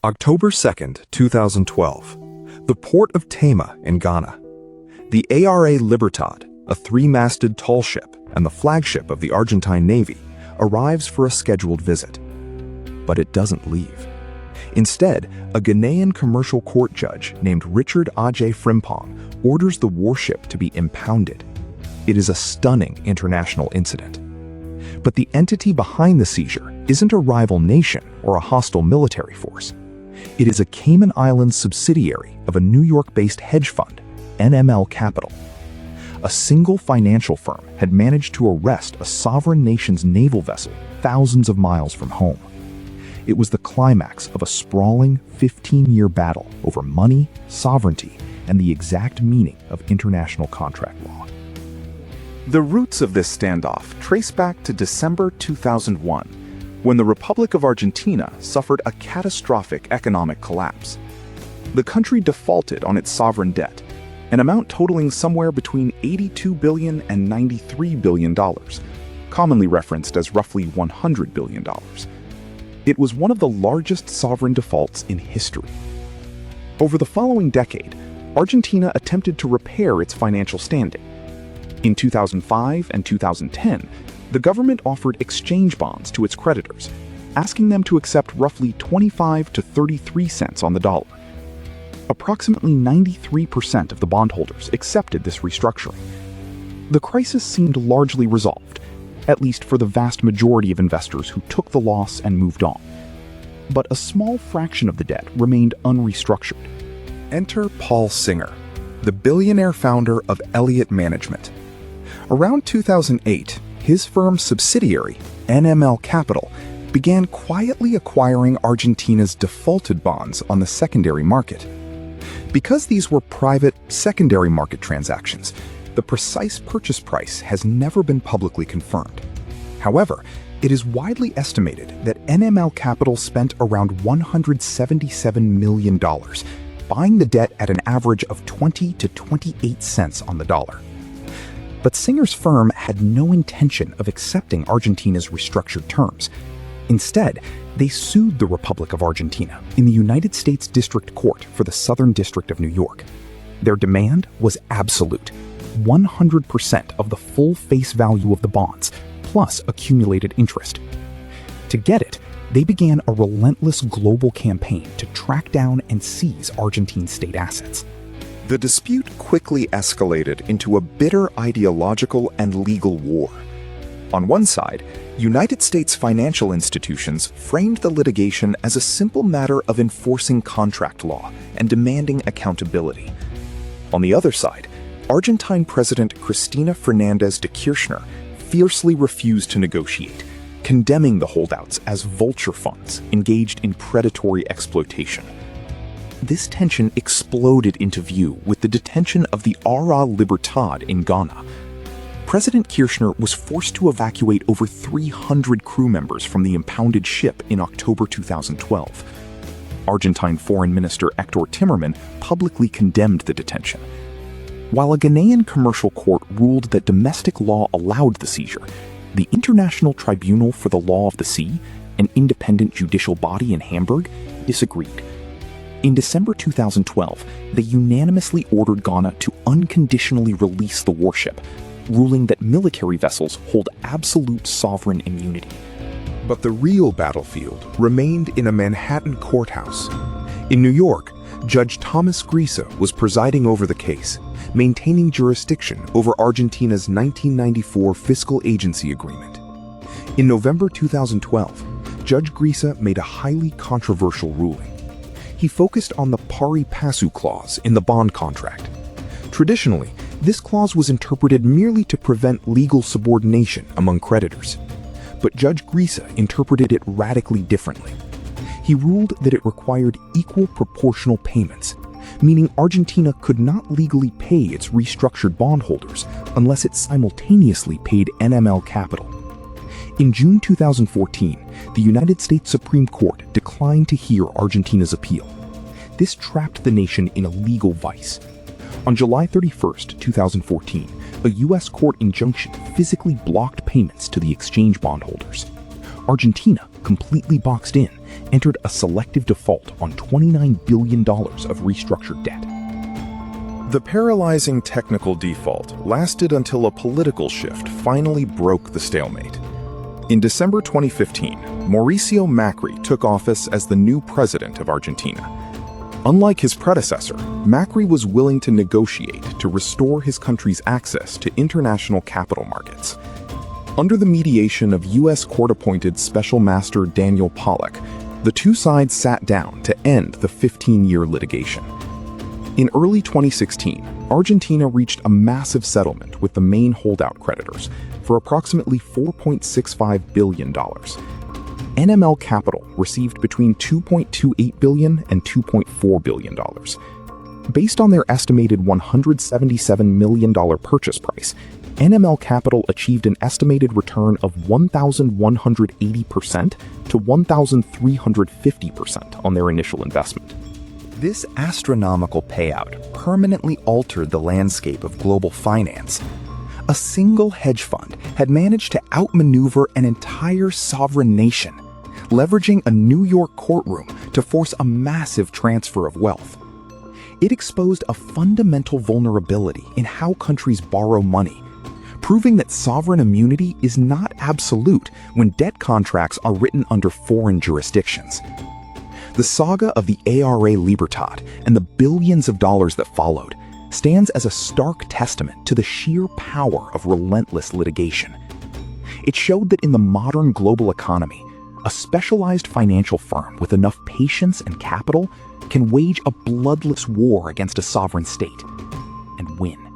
October 2nd, 2012. The port of Tema in Ghana. The ARA Libertad, a three-masted tall ship and the flagship of the Argentine Navy, arrives for a scheduled visit. But it doesn't leave. Instead, a Ghanaian commercial court judge named Richard Ajay Frimpong orders the warship to be impounded. It is a stunning international incident. But the entity behind the seizure isn't a rival nation or a hostile military force. It is a Cayman Islands subsidiary of a New York-based hedge fund, NML Capital. A single financial firm had managed to arrest a sovereign nation's naval vessel thousands of miles from home. It was the climax of a sprawling 15-year battle over money, sovereignty, and the exact meaning of international contract law. The roots of this standoff trace back to December 2001, when the Republic of Argentina suffered a catastrophic economic collapse. The country defaulted on its sovereign debt, an amount totaling somewhere between $82 billion and $93 billion, commonly referenced as roughly $100 billion. It was one of the largest sovereign defaults in history. Over the following decade, Argentina attempted to repair its financial standing. In 2005 and 2010, the government offered exchange bonds to its creditors, asking them to accept roughly 25 to 33 cents on the dollar. Approximately 93% of the bondholders accepted this restructuring. The crisis seemed largely resolved, at least for the vast majority of investors who took the loss and moved on. But a small fraction of the debt remained unrestructured. Enter Paul Singer, the billionaire founder of Elliott Management. Around 2008, his firm's subsidiary, NML Capital, began quietly acquiring Argentina's defaulted bonds on the secondary market. Because these were private secondary market transactions, the precise purchase price has never been publicly confirmed. However, it is widely estimated that NML Capital spent around $177 million, buying the debt at an average of 20 to 28 cents on the dollar. But Singer's firm had no intention of accepting Argentina's restructured terms. Instead, they sued the Republic of Argentina in the United States District Court for the Southern District of New York. Their demand was absolute: 100% of the full face value of the bonds, plus accumulated interest. To get it, they began a relentless global campaign to track down and seize Argentine state assets. The dispute quickly escalated into a bitter ideological and legal war. On one side, United States financial institutions framed the litigation as a simple matter of enforcing contract law and demanding accountability. On the other side, Argentine President Cristina Fernández de Kirchner fiercely refused to negotiate, condemning the holdouts as vulture funds engaged in predatory exploitation. This tension exploded into view with the detention of the ARA Libertad in Ghana. President Kirchner was forced to evacuate over 300 crew members from the impounded ship in October 2012. Argentine Foreign Minister Hector Timerman publicly condemned the detention. While a Ghanaian commercial court ruled that domestic law allowed the seizure, the International Tribunal for the Law of the Sea, an independent judicial body in Hamburg, disagreed. In December 2012, they unanimously ordered Ghana to unconditionally release the warship, ruling that military vessels hold absolute sovereign immunity. But the real battlefield remained in a Manhattan courthouse. In New York, Judge Thomas Grisa was presiding over the case, maintaining jurisdiction over Argentina's 1994 Fiscal Agency Agreement. In November 2012, Judge Grisa made a highly controversial ruling. He focused on the Pari Passu clause in the bond contract. Traditionally, this clause was interpreted merely to prevent legal subordination among creditors. But Judge Grisa interpreted it radically differently. He ruled that it required equal proportional payments, meaning Argentina could not legally pay its restructured bondholders unless it simultaneously paid NML Capital. In June 2014, the United States Supreme Court declined to hear Argentina's appeal. This trapped the nation in a legal vice. On July 31, 2014, a U.S. court injunction physically blocked payments to the exchange bondholders. Argentina, completely boxed in, entered a selective default on $29 billion of restructured debt. The paralyzing technical default lasted until a political shift finally broke the stalemate. In December 2015, Mauricio Macri took office as the new president of Argentina. Unlike his predecessor, Macri was willing to negotiate to restore his country's access to international capital markets. Under the mediation of U.S. court-appointed Special Master Daniel Pollack, the two sides sat down to end the 15-year litigation. In early 2016, Argentina reached a massive settlement with the main holdout creditors for approximately $4.65 billion. NML Capital received between $2.28 billion and $2.4 billion. Based on their estimated $177 million purchase price, NML Capital achieved an estimated return of 1,180% to 1,350% on their initial investment. This astronomical payout permanently altered the landscape of global finance. A single hedge fund had managed to outmaneuver an entire sovereign nation, leveraging a New York courtroom to force a massive transfer of wealth. It exposed a fundamental vulnerability in how countries borrow money, proving that sovereign immunity is not absolute when debt contracts are written under foreign jurisdictions. The saga of the ARA Libertad and the billions of dollars that followed stands as a stark testament to the sheer power of relentless litigation. It showed that in the modern global economy, a specialized financial firm with enough patience and capital can wage a bloodless war against a sovereign state and win.